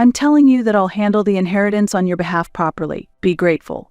I'm telling you that I'll handle the inheritance on your behalf properly. Be grateful.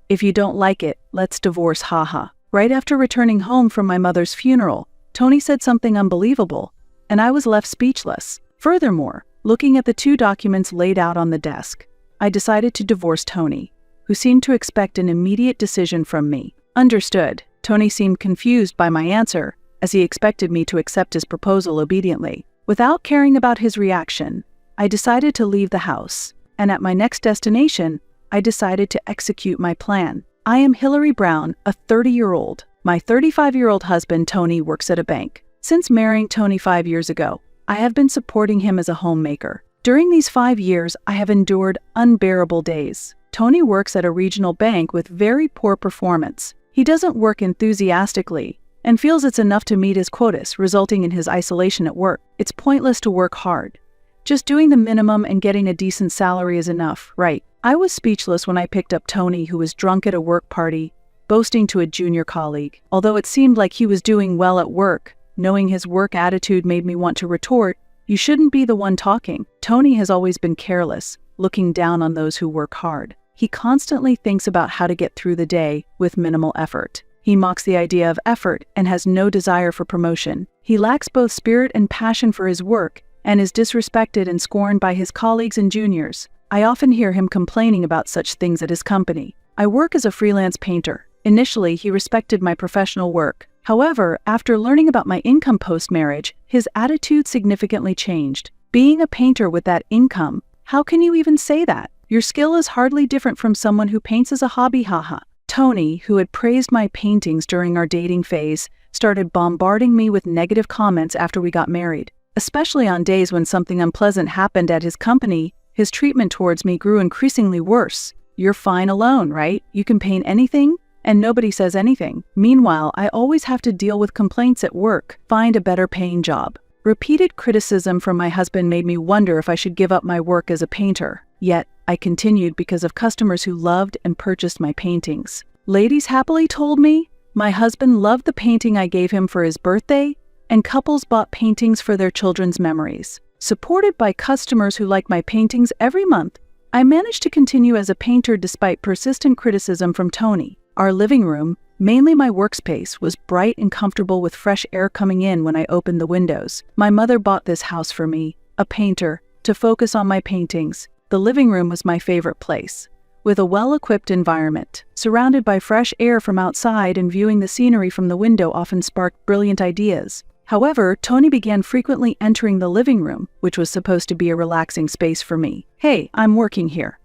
If you don't like it, let's divorce, haha. Right after returning home from my mother's funeral, Tony said something unbelievable, and I was left speechless. Furthermore, looking at the 2 documents laid out on the desk, I decided to divorce Tony, who seemed to expect an immediate decision from me. Understood. Tony seemed confused by my answer, as he expected me to accept his proposal obediently. Without caring about his reaction, I decided to leave the house, and at my next destination, I decided to execute my plan. I am Hillary Brown, a 30-year-old. My 35-year-old husband, Tony, works at a bank. Since marrying Tony 5 years ago, I have been supporting him as a homemaker. During these 5 years, I have endured unbearable days. Tony works at a regional bank with very poor performance. He doesn't work enthusiastically and feels it's enough to meet his quotas, resulting in his isolation at work. It's pointless to work hard. Just doing the minimum and getting a decent salary is enough, right? I was speechless when I picked up Tony, who was drunk at a work party, boasting to a junior colleague. Although it seemed like he was doing well at work, knowing his work attitude made me want to retort, "You shouldn't be the one talking." Tony has always been careless, looking down on those who work hard. He constantly thinks about how to get through the day with minimal effort. He mocks the idea of effort and has no desire for promotion. He lacks both spirit and passion for his work and is disrespected and scorned by his colleagues and juniors. I often hear him complaining about such things at his company. I work as a freelance painter. Initially, he respected my professional work. However, after learning about my income post-marriage, his attitude significantly changed. Being a painter with that income, how can you even say that? Your skill is hardly different from someone who paints as a hobby, haha. Tony, who had praised my paintings during our dating phase, started bombarding me with negative comments after we got married. Especially on days when something unpleasant happened at his company, his treatment towards me grew increasingly worse. "You're fine alone, right? You can paint anything? And nobody says anything." Meanwhile, I always have to deal with complaints at work. Find a better paying job. Repeated criticism from my husband made me wonder if I should give up my work as a painter. Yet, I continued because of customers who loved and purchased my paintings. Ladies happily told me my husband loved the painting I gave him for his birthday, and couples bought paintings for their children's memories. Supported by customers who like my paintings every month, I managed to continue as a painter despite persistent criticism from Tony. Our living room, mainly my workspace, was bright and comfortable with fresh air coming in when I opened the windows. My mother bought this house for me, a painter, to focus on my paintings. The living room was my favorite place, with a well-equipped environment. Surrounded by fresh air from outside and viewing the scenery from the window often sparked brilliant ideas. However, Tony began frequently entering the living room, which was supposed to be a relaxing space for me. "Hey, I'm working here.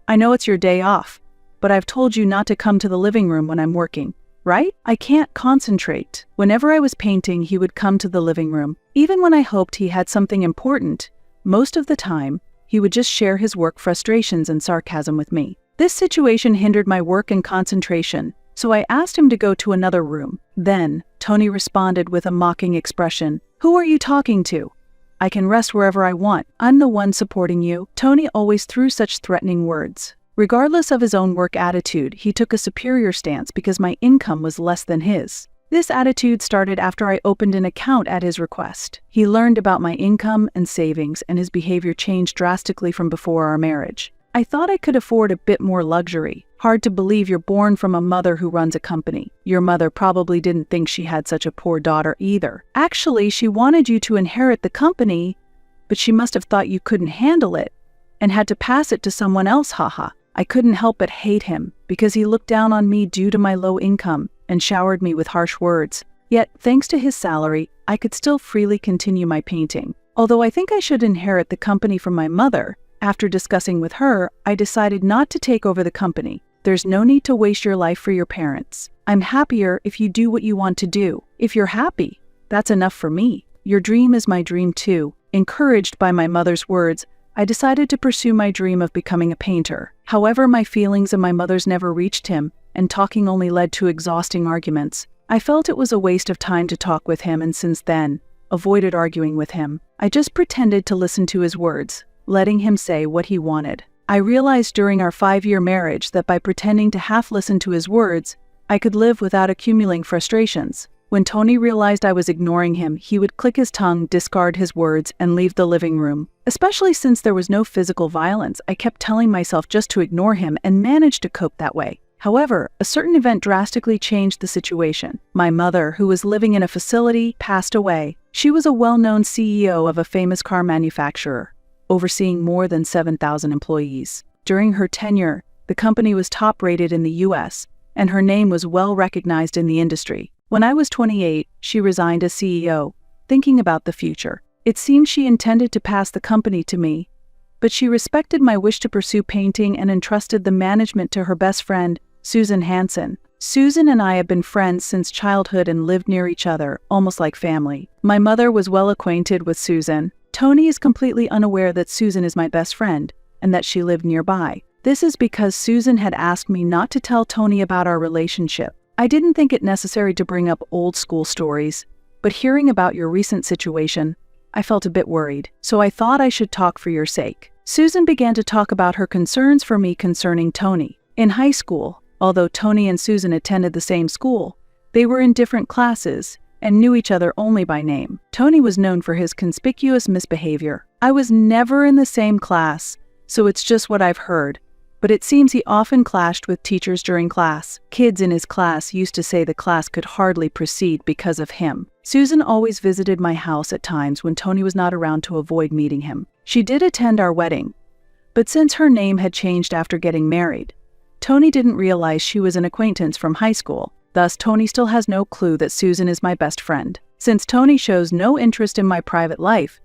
I know it's your day off, but I've told you not to come to the living room when I'm working, right? I can't concentrate." Whenever I was painting, he would come to the living room. Even when I hoped he had something important, most of the time, he would just share his work frustrations and sarcasm with me. This situation hindered my work and concentration, so I asked him to go to another room. Then, Tony responded with a mocking expression. "Who are you talking to? I can rest wherever I want. I'm the one supporting you." Tony always threw such threatening words. Regardless of his own work attitude, he took a superior stance because my income was less than his. This attitude started after I opened an account at his request. He learned about my income and savings, and his behavior changed drastically from before our marriage. I thought I could afford a bit more luxury. Hard to believe you're born from a mother who runs a company. Your mother probably didn't think she had such a poor daughter either. Actually, she wanted you to inherit the company, but she must have thought you couldn't handle it and had to pass it to someone else, haha. I couldn't help but hate him because he looked down on me due to my low income and showered me with harsh words. Yet, thanks to his salary, I could still freely continue my painting. Although I think I should inherit the company from my mother, after discussing with her, I decided not to take over the company. There's no need to waste your life for your parents. I'm happier if you do what you want to do. If you're happy, that's enough for me. Your dream is my dream too. Encouraged by my mother's words, I decided to pursue my dream of becoming a painter. However, my feelings and my mother's never reached him, and talking only led to exhausting arguments. I felt it was a waste of time to talk with him, and since then, avoided arguing with him. I just pretended to listen to his words, letting him say what he wanted. I realized during our 5-year marriage that by pretending to half listen to his words, I could live without accumulating frustrations. When Tony realized I was ignoring him, he would click his tongue, discard his words, and leave the living room. Especially since there was no physical violence, I kept telling myself just to ignore him and managed to cope that way. However, a certain event drastically changed the situation. My mother, who was living in a facility, passed away. She was a well-known CEO of a famous car manufacturer, overseeing more than 7,000 employees. During her tenure, the company was top-rated in the US, and her name was well recognized in the industry. When I was 28, she resigned as CEO, thinking about the future. It seemed she intended to pass the company to me, but she respected my wish to pursue painting and entrusted the management to her best friend, Susan Hansen. Susan and I have been friends since childhood and lived near each other, almost like family. My mother was well acquainted with Susan. Tony is completely unaware that Susan is my best friend and that she lived nearby. This is because Susan had asked me not to tell Tony about our relationship. I didn't think it necessary to bring up old school stories, but hearing about your recent situation, I felt a bit worried, so I thought I should talk for your sake. Susan began to talk about her concerns for me concerning Tony. In high school, although Tony and Susan attended the same school, they were in different classes and knew each other only by name. Tony was known for his conspicuous misbehavior. I was never in the same class, so it's just what I've heard, but it seems he often clashed with teachers during class. Kids in his class used to say the class could hardly proceed because of him. Susan always visited my house at times when Tony was not around to avoid meeting him. She did attend our wedding, but since her name had changed after getting married, Tony didn't realize she was an acquaintance from high school. Thus, Tony still has no clue that Susan is my best friend. Since Tony shows no interest in my private life,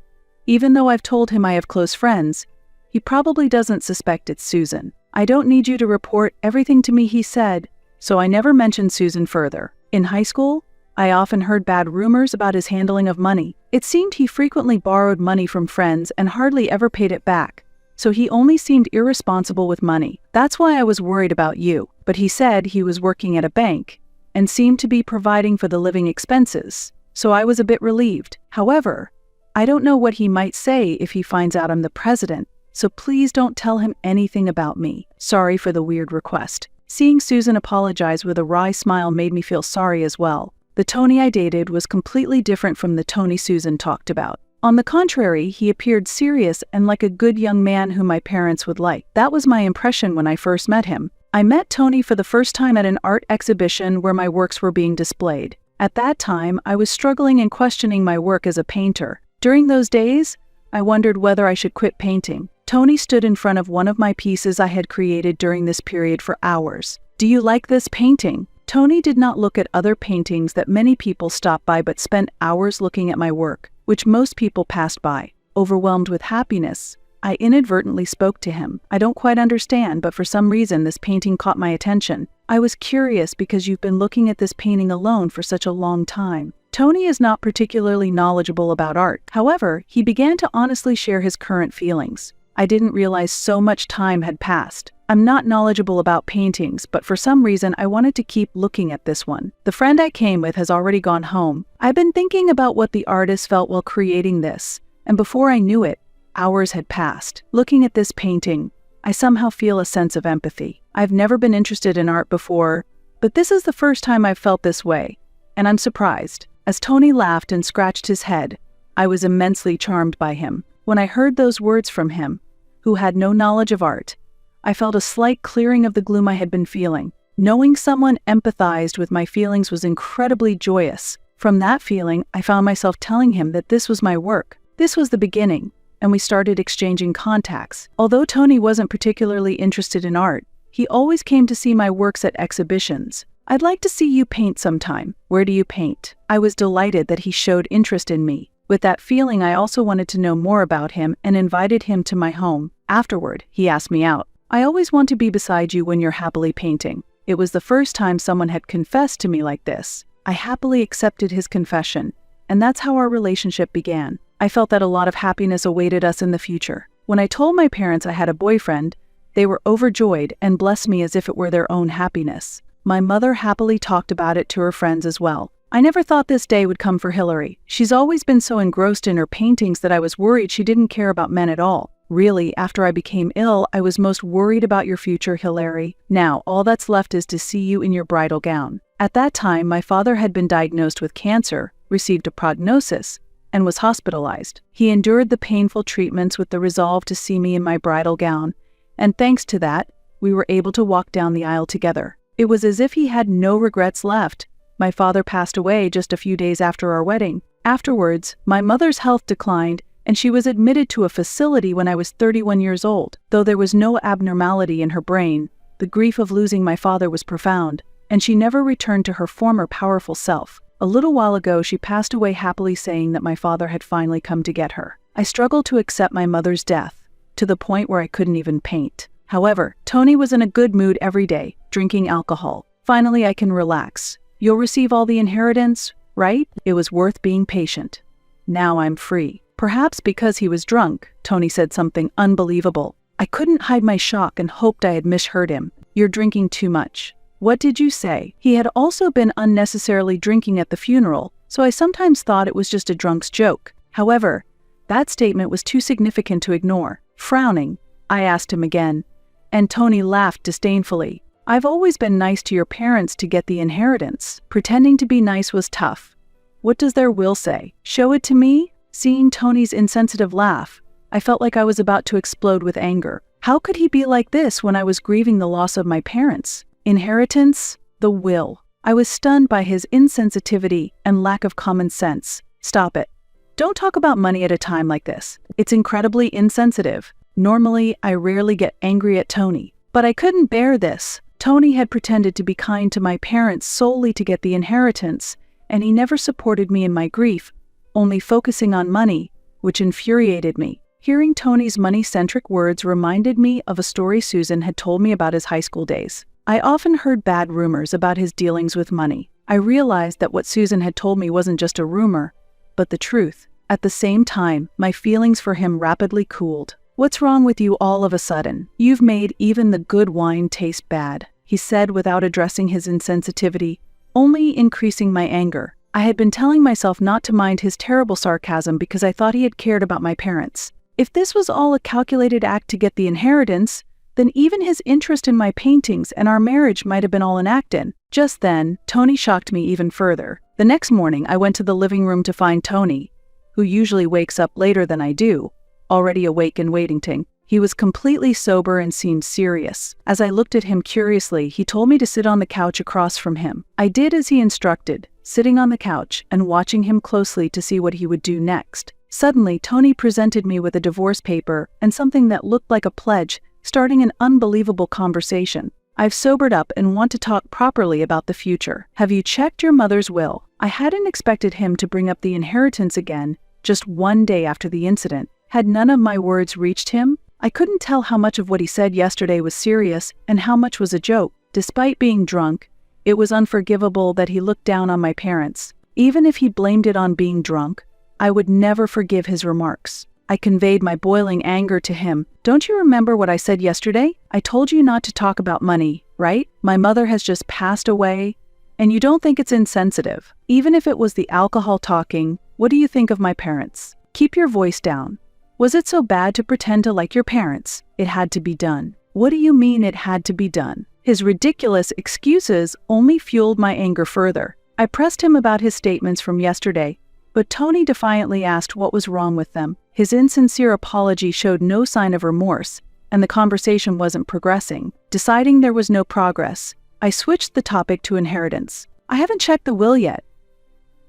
even though I've told him I have close friends, he probably doesn't suspect it's Susan. I don't need you to report everything to me, he said, so I never mentioned Susan further. In high school, I often heard bad rumors about his handling of money. It seemed he frequently borrowed money from friends and hardly ever paid it back, so he only seemed irresponsible with money. That's why I was worried about you. But he said he was working at a bank and seemed to be providing for the living expenses, so I was a bit relieved. However, I don't know what he might say if he finds out I'm the president, so please don't tell him anything about me. Sorry for the weird request. Seeing Susan apologize with a wry smile made me feel sorry as well. The Tony I dated was completely different from the Tony Susan talked about. On the contrary, he appeared serious and like a good young man whom my parents would like. That was my impression when I first met him. I met Tony for the first time at an art exhibition where my works were being displayed. At that time, I was struggling and questioning my work as a painter. During those days, I wondered whether I should quit painting. Tony stood in front of one of my pieces I had created during this period for hours. "Do you like this painting?" Tony did not look at other paintings that many people stopped by but spent hours looking at my work, which most people passed by. Overwhelmed with happiness, I inadvertently spoke to him. "I don't quite understand, but for some reason this painting caught my attention. I was curious because you've been looking at this painting alone for such a long time." Tony is not particularly knowledgeable about art. However, he began to honestly share his current feelings. I didn't realize so much time had passed. I'm not knowledgeable about paintings, but for some reason I wanted to keep looking at this one. The friend I came with has already gone home. I've been thinking about what the artist felt while creating this, and before I knew it, hours had passed. Looking at this painting, I somehow feel a sense of empathy. I've never been interested in art before, but this is the first time I've felt this way, and I'm surprised. As Tony laughed and scratched his head, I was immensely charmed by him. When I heard those words from him, who had no knowledge of art, I felt a slight clearing of the gloom I had been feeling. Knowing someone empathized with my feelings was incredibly joyous. From that feeling, I found myself telling him that this was my work. This was the beginning, and we started exchanging contacts. Although Tony wasn't particularly interested in art, he always came to see my works at exhibitions. "I'd like to see you paint sometime. Where do you paint?" I was delighted that he showed interest in me. With that feeling, I also wanted to know more about him and invited him to my home. Afterward, he asked me out. "I always want to be beside you when you're happily painting." It was the first time someone had confessed to me like this. I happily accepted his confession, and that's how our relationship began. I felt that a lot of happiness awaited us in the future. When I told my parents I had a boyfriend, they were overjoyed and blessed me as if it were their own happiness. My mother happily talked about it to her friends as well. I never thought this day would come for Hillary. She's always been so engrossed in her paintings that I was worried she didn't care about men at all. Really, after I became ill, I was most worried about your future, Hilary. Now, all that's left is to see you in your bridal gown. At that time, my father had been diagnosed with cancer, received a prognosis, and was hospitalized. He endured the painful treatments with the resolve to see me in my bridal gown, and thanks to that, we were able to walk down the aisle together. It was as if he had no regrets left. My father passed away just a few days after our wedding. Afterwards, my mother's health declined, and she was admitted to a facility when I was 31 years old. Though there was no abnormality in her brain, the grief of losing my father was profound, and she never returned to her former powerful self. A little while ago, she passed away happily, saying that my father had finally come to get her. I struggled to accept my mother's death, to the point where I couldn't even paint. However, Tony was in a good mood every day, drinking alcohol. Finally, I can relax. You'll receive all the inheritance, right? It was worth being patient. Now I'm free. Perhaps because he was drunk, Tony said something unbelievable. I couldn't hide my shock and hoped I had misheard him. You're drinking too much. What did you say? He had also been unnecessarily drinking at the funeral, so I sometimes thought it was just a drunk's joke. However, that statement was too significant to ignore. Frowning, I asked him again, and Tony laughed disdainfully. I've always been nice to your parents to get the inheritance. Pretending to be nice was tough. What does their will say? Show it to me? Seeing Tony's insensitive laugh, I felt like I was about to explode with anger. How could he be like this when I was grieving the loss of my parents? Inheritance? The will. I was stunned by his insensitivity and lack of common sense. Stop it. Don't talk about money at a time like this. It's incredibly insensitive. Normally, I rarely get angry at Tony, but I couldn't bear this. Tony had pretended to be kind to my parents solely to get the inheritance, and he never supported me in my grief, only focusing on money, which infuriated me. Hearing Tony's money-centric words reminded me of a story Susan had told me about his high school days. I often heard bad rumors about his dealings with money. I realized that what Susan had told me wasn't just a rumor, but the truth. At the same time, my feelings for him rapidly cooled. What's wrong with you all of a sudden? You've made even the good wine taste bad, he said without addressing his insensitivity, only increasing my anger. I had been telling myself not to mind his terrible sarcasm because I thought he had cared about my parents. If this was all a calculated act to get the inheritance, then even his interest in my paintings and our marriage might have been all an act in. Just then, Tony shocked me even further. The next morning, I went to the living room to find Tony, who usually wakes up later than I do, already awake and waiting. He was completely sober and seemed serious. As I looked at him curiously, he told me to sit on the couch across from him. I did as he instructed, sitting on the couch and watching him closely to see what he would do next. Suddenly, Tony presented me with a divorce paper and something that looked like a pledge, starting an unbelievable conversation. I've sobered up and want to talk properly about the future. Have you checked your mother's will? I hadn't expected him to bring up the inheritance again, just one day after the incident. Had none of my words reached him? I couldn't tell how much of what he said yesterday was serious and how much was a joke. Despite being drunk, it was unforgivable that he looked down on my parents. Even if he blamed it on being drunk, I would never forgive his remarks. I conveyed my boiling anger to him. Don't you remember what I said yesterday? I told you not to talk about money, right? My mother has just passed away, and you don't think it's insensitive. Even if it was the alcohol talking, what do you think of my parents? Keep your voice down. Was it so bad to pretend to like your parents? It had to be done. What do you mean it had to be done? His ridiculous excuses only fueled my anger further. I pressed him about his statements from yesterday, but Tony defiantly asked what was wrong with them. His insincere apology showed no sign of remorse, and the conversation wasn't progressing. Deciding there was no progress, I switched the topic to inheritance. I haven't checked the will yet.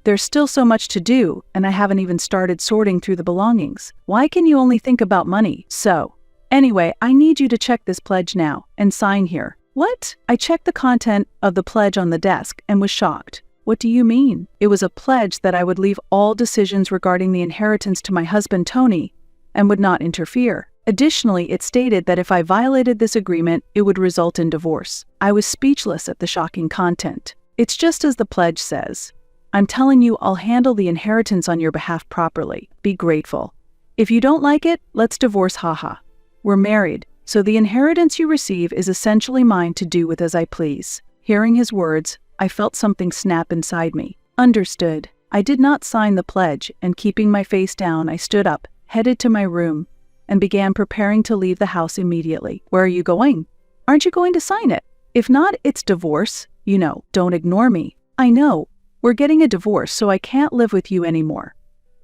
There's still so much to do, and I haven't even started sorting through the belongings. Why can you only think about money? Anyway, I need you to check this pledge now, and sign here. What? I checked the content of the pledge on the desk and was shocked. What do you mean? It was a pledge that I would leave all decisions regarding the inheritance to my husband Tony, and would not interfere. Additionally, it stated that if I violated this agreement, it would result in divorce. I was speechless at the shocking content. It's just as the pledge says. I'm telling you, I'll handle the inheritance on your behalf properly. Be grateful. If you don't like it, let's divorce, haha. We're married, so the inheritance you receive is essentially mine to do with as I please. Hearing his words, I felt something snap inside me. Understood. I did not sign the pledge, and keeping my face down, I stood up, headed to my room, and began preparing to leave the house immediately. "Where are you going? Aren't you going to sign it? If not, it's divorce. You know, don't ignore me." "I know. We're getting a divorce, so I can't live with you anymore.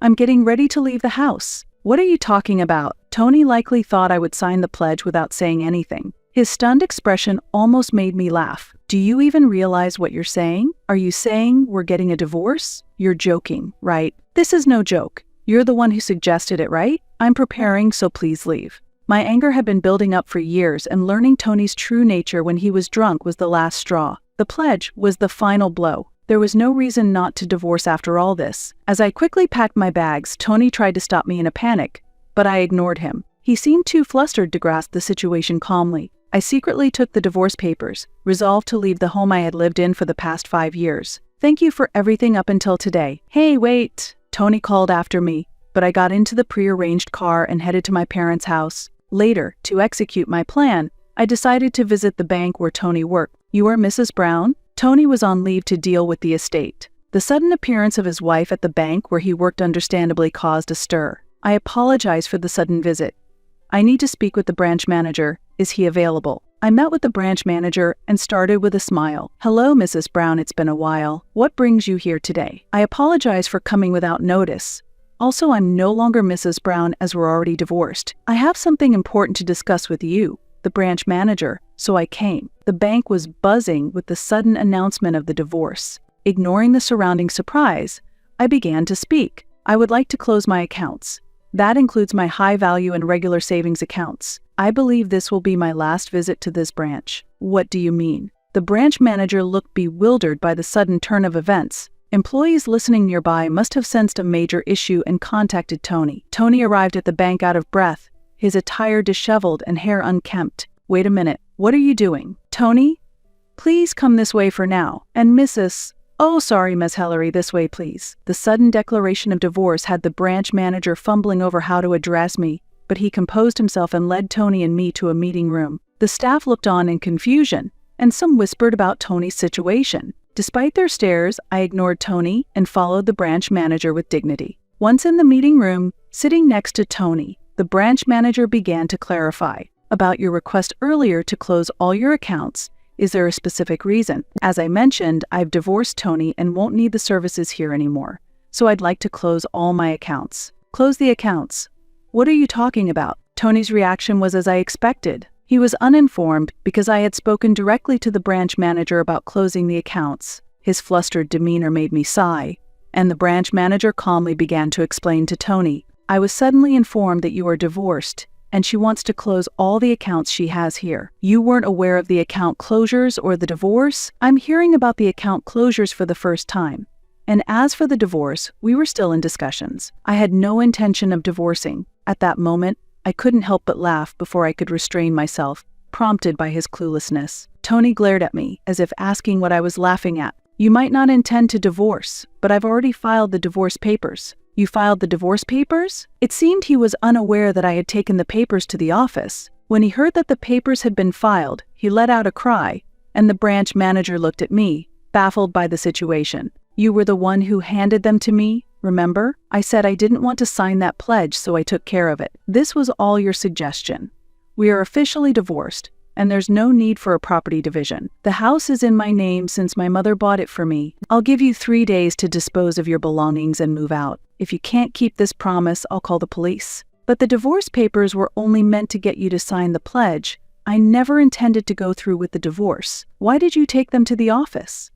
I'm getting ready to leave the house." "What are you talking about?" Tony likely thought I would sign the pledge without saying anything. His stunned expression almost made me laugh. "Do you even realize what you're saying? Are you saying we're getting a divorce? You're joking, right?" "This is no joke. You're the one who suggested it, right? I'm preparing, so please leave." My anger had been building up for years, and learning Tony's true nature when he was drunk was the last straw. The pledge was the final blow. There was no reason not to divorce after all this. As I quickly packed my bags, Tony tried to stop me in a panic, but I ignored him. He seemed too flustered to grasp the situation calmly. I secretly took the divorce papers, resolved to leave the home I had lived in for the past 5 years. "Thank you for everything up until today." "Hey, wait," Tony called after me, but I got into the prearranged car and headed to my parents' house. Later, to execute my plan, I decided to visit the bank where Tony worked. "You are Mrs. Brown?" Tony was on leave to deal with the estate. The sudden appearance of his wife at the bank where he worked understandably caused a stir. "I apologize for the sudden visit. I need to speak with the branch manager. Is he available?" I met with the branch manager and started with a smile. "Hello, Mrs. Brown, it's been a while. What brings you here today?" "I apologize for coming without notice. Also, I'm no longer Mrs. Brown as we're already divorced. I have something important to discuss with you, the branch manager, so I came." The bank was buzzing with the sudden announcement of the divorce. Ignoring the surrounding surprise, I began to speak. "I would like to close my accounts. That includes my high-value and regular savings accounts. I believe this will be my last visit to this branch." "What do you mean?" The branch manager looked bewildered by the sudden turn of events. Employees listening nearby must have sensed a major issue and contacted Tony. Tony arrived at the bank out of breath, his attire disheveled and hair unkempt. "Wait a minute, what are you doing?" "Tony, please come this way for now. And Mrs. Oh, sorry, Miss Hillary, this way please." The sudden declaration of divorce had the branch manager fumbling over how to address me, but he composed himself and led Tony and me to a meeting room. The staff looked on in confusion, and some whispered about Tony's situation. Despite their stares, I ignored Tony and followed the branch manager with dignity. Once in the meeting room, sitting next to Tony, the branch manager began to clarify. "About your request earlier to close all your accounts, is there a specific reason?" "As I mentioned, I've divorced Tony and won't need the services here anymore, so I'd like to close all my accounts." "Close the accounts? What are you talking about?" Tony's reaction was as I expected. He was uninformed because I had spoken directly to the branch manager about closing the accounts. His flustered demeanor made me sigh, and the branch manager calmly began to explain to Tony, "I was suddenly informed that you are divorced, and she wants to close all the accounts she has here. You weren't aware of the account closures or the divorce? I'm hearing about the account closures for the first time. And as for the divorce, we were still in discussions. I had no intention of divorcing." At that moment, I couldn't help but laugh before I could restrain myself, prompted by his cluelessness. Tony glared at me, as if asking what I was laughing at. "You might not intend to divorce, but I've already filed the divorce papers." "You filed the divorce papers?" It seemed he was unaware that I had taken the papers to the office. When he heard that the papers had been filed, he let out a cry, and the branch manager looked at me, baffled by the situation. "You were the one who handed them to me, remember? I said I didn't want to sign that pledge, so I took care of it. This was all your suggestion. We are officially divorced, and there's no need for a property division. The house is in my name since my mother bought it for me. I'll give you 3 days to dispose of your belongings and move out. If you can't keep this promise, I'll call the police." "But the divorce papers were only meant to get you to sign the pledge. I never intended to go through with the divorce. Why did you take them to the office?"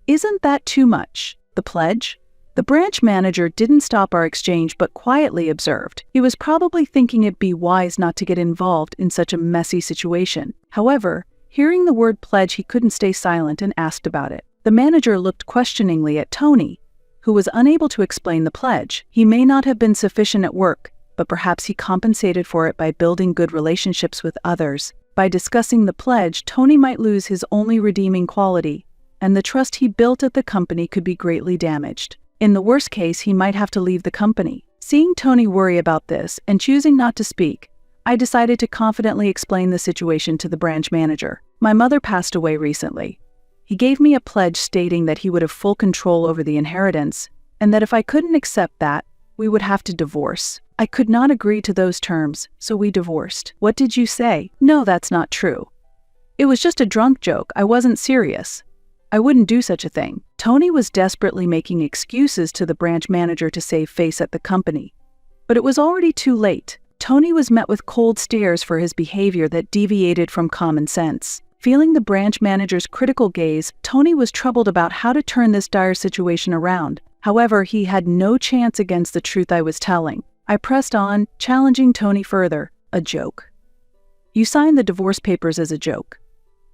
"Isn't that too much? The pledge?" The branch manager didn't stop our exchange but quietly observed. He was probably thinking it'd be wise not to get involved in such a messy situation. However, hearing the word pledge, he couldn't stay silent and asked about it. The manager looked questioningly at Tony, who was unable to explain the pledge. He may not have been sufficient at work, but perhaps he compensated for it by building good relationships with others. By discussing the pledge, Tony might lose his only redeeming quality, and the trust he built at the company could be greatly damaged. In the worst case, he might have to leave the company. Seeing Tony worry about this and choosing not to speak, I decided to confidently explain the situation to the branch manager. "My mother passed away recently. He gave me a pledge stating that he would have full control over the inheritance, and that if I couldn't accept that, we would have to divorce. I could not agree to those terms, so we divorced. What did you say? No, that's not true. It was just a drunk joke. I wasn't serious. I wouldn't do such a thing. Tony was desperately making excuses to the branch manager to save face at the company. But it was already too late. Tony was met with cold stares for his behavior that deviated from common sense. Feeling the branch manager's critical gaze, Tony was troubled about how to turn this dire situation around. However, he had no chance against the truth I was telling. I pressed on, challenging Tony further. A joke. You signed the divorce papers as a joke.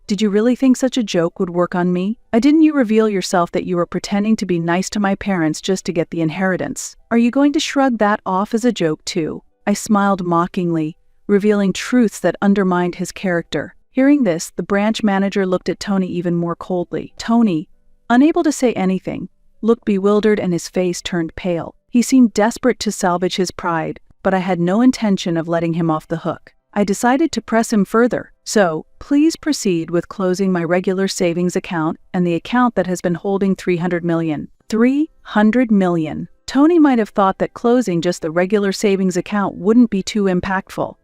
Did you really think such a joke would work on me? Didn't you reveal yourself that you were pretending to be nice to my parents just to get the inheritance? Are you going to shrug that off as a joke too? I smiled mockingly, revealing truths that undermined his character. Hearing this, the branch manager looked at Tony even more coldly. Tony, unable to say anything, looked bewildered and his face turned pale. He seemed desperate to salvage his pride, but I had no intention of letting him off the hook. I decided to press him further. So, please proceed with closing my regular savings account and the account that has been holding $300 million. $300 million. Tony might have thought that closing just the regular savings account wouldn't be too impactful.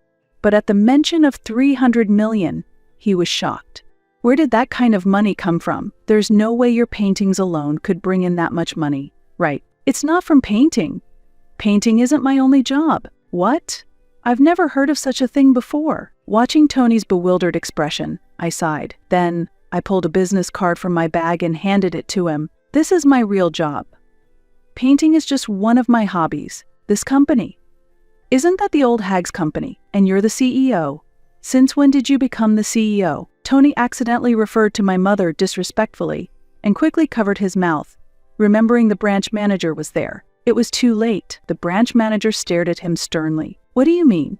But at the mention of $300 million, he was shocked. Where did that kind of money come from? There's no way your paintings alone could bring in that much money. Right. It's not from painting. Painting isn't my only job. What? I've never heard of such a thing before. Watching Tony's bewildered expression, I sighed. Then, I pulled a business card from my bag and handed it to him. This is my real job. Painting is just one of my hobbies. This company. Isn't that the old hag's company? And you're the CEO. Since when did you become the CEO? Tony accidentally referred to my mother disrespectfully and quickly covered his mouth, remembering the branch manager was there. It was too late. The branch manager stared at him sternly. What do you mean?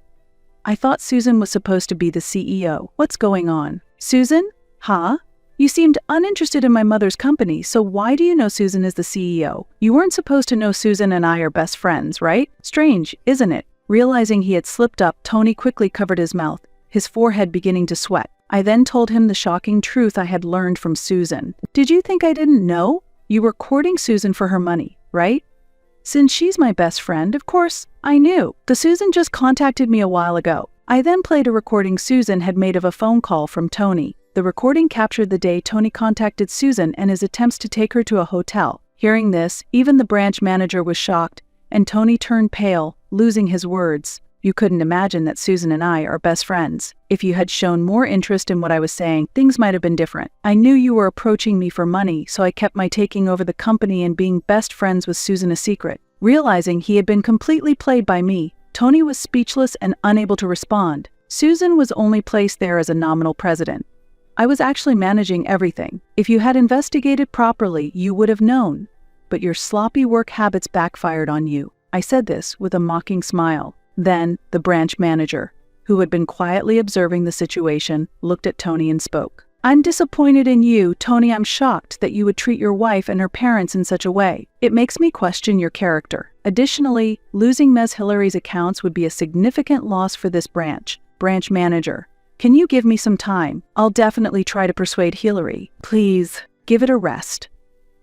I thought Susan was supposed to be the CEO. What's going on? Susan? Huh? You seemed uninterested in my mother's company, so why do you know Susan is the CEO? You weren't supposed to know Susan and I are best friends, right? Strange, isn't it? Realizing he had slipped up, Tony quickly covered his mouth, his forehead beginning to sweat. I then told him the shocking truth I had learned from Susan. Did you think I didn't know? You were courting Susan for her money, right? Since she's my best friend, of course, I knew. The Susan just contacted me a while ago. I then played a recording Susan had made of a phone call from Tony. The recording captured the day Tony contacted Susan and his attempts to take her to a hotel. Hearing this, even the branch manager was shocked, and Tony turned pale, losing his words. You couldn't imagine that Susan and I are best friends. If you had shown more interest in what I was saying, things might have been different. I knew you were approaching me for money, so I kept my taking over the company and being best friends with Susan a secret. Realizing he had been completely played by me, Tony was speechless and unable to respond. Susan was only placed there as a nominal president. I was actually managing everything. If you had investigated properly, you would have known. But your sloppy work habits backfired on you. I said this with a mocking smile. Then, the branch manager, who had been quietly observing the situation, looked at Tony and spoke. I'm disappointed in you, Tony. I'm shocked that you would treat your wife and her parents in such a way. It makes me question your character. Additionally, losing Ms. Hillary's accounts would be a significant loss for this branch. Branch manager, can you give me some time? I'll definitely try to persuade Hillary. Please, give it a rest.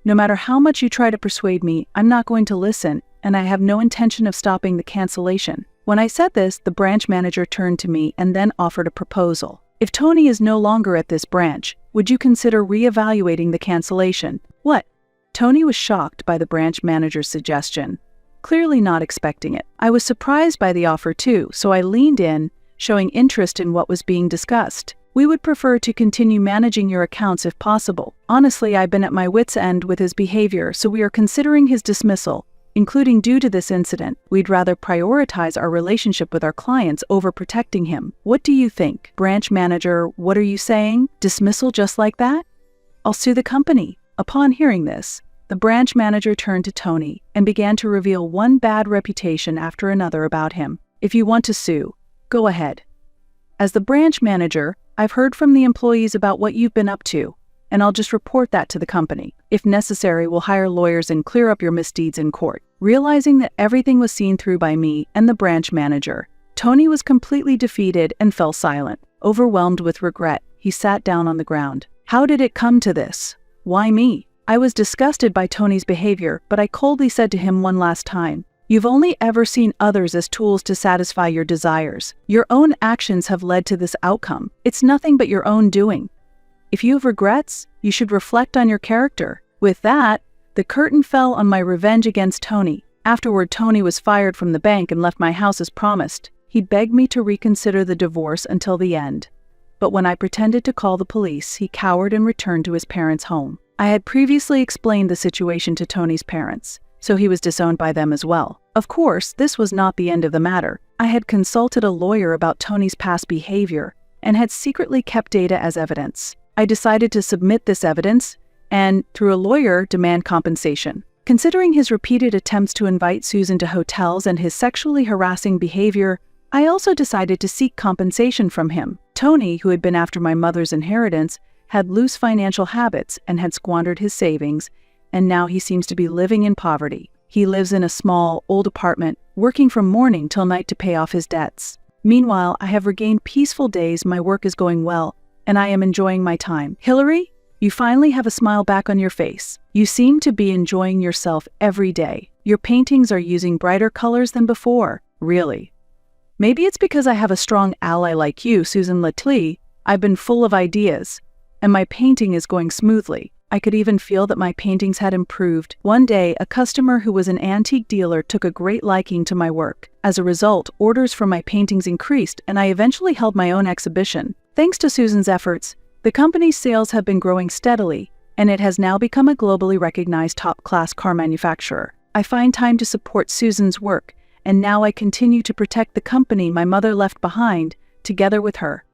No matter how much you try to persuade me, I'm not going to listen, and I have no intention of stopping the cancellation. When I said this, the branch manager turned to me and then offered a proposal. If Tony is no longer at this branch, would you consider re-evaluating the cancellation? What? Tony was shocked by the branch manager's suggestion, clearly not expecting it. I was surprised by the offer too, so I leaned in, showing interest in what was being discussed. We would prefer to continue managing your accounts if possible. Honestly, I've been at my wit's end with his behavior, so we are considering his dismissal. Including due to this incident, we'd rather prioritize our relationship with our clients over protecting him. What do you think? Branch manager, what are you saying? Dismissal just like that? I'll sue the company. Upon hearing this, the branch manager turned to Tony and began to reveal one bad reputation after another about him. If you want to sue, go ahead. As the branch manager, I've heard from the employees about what you've been up to, and I'll just report that to the company. If necessary, we'll hire lawyers and clear up your misdeeds in court. Realizing that everything was seen through by me and the branch manager, Tony was completely defeated and fell silent. Overwhelmed with regret, he sat down on the ground. How did it come to this? Why me? I was disgusted by Tony's behavior, but I coldly said to him one last time, You've only ever seen others as tools to satisfy your desires. Your own actions have led to this outcome. It's nothing but your own doing. If you have regrets, you should reflect on your character. With that, the curtain fell on my revenge against Tony. Afterward, Tony was fired from the bank and left my house as promised. He begged me to reconsider the divorce until the end. But when I pretended to call the police, he cowered and returned to his parents' home. I had previously explained the situation to Tony's parents, so he was disowned by them as well. Of course, this was not the end of the matter. I had consulted a lawyer about Tony's past behavior and had secretly kept data as evidence. I decided to submit this evidence and, through a lawyer, demand compensation. Considering his repeated attempts to invite Susan to hotels and his sexually harassing behavior, I also decided to seek compensation from him. Tony, who had been after my mother's inheritance, had loose financial habits and had squandered his savings, and now he seems to be living in poverty. He lives in a small, old apartment, working from morning till night to pay off his debts. Meanwhile, I have regained peaceful days, my work is going well, and I am enjoying my time. Hillary, you finally have a smile back on your face. You seem to be enjoying yourself every day. Your paintings are using brighter colors than before. Really. Maybe it's because I have a strong ally like you, Susan Latlee. I've been full of ideas, and my painting is going smoothly. I could even feel that my paintings had improved. One day, a customer who was an antique dealer took a great liking to my work. As a result, orders for my paintings increased, and I eventually held my own exhibition. Thanks to Susan's efforts, the company's sales have been growing steadily, and it has now become a globally recognized top-class car manufacturer. I find time to support Susan's work, and now I continue to protect the company my mother left behind, together with her.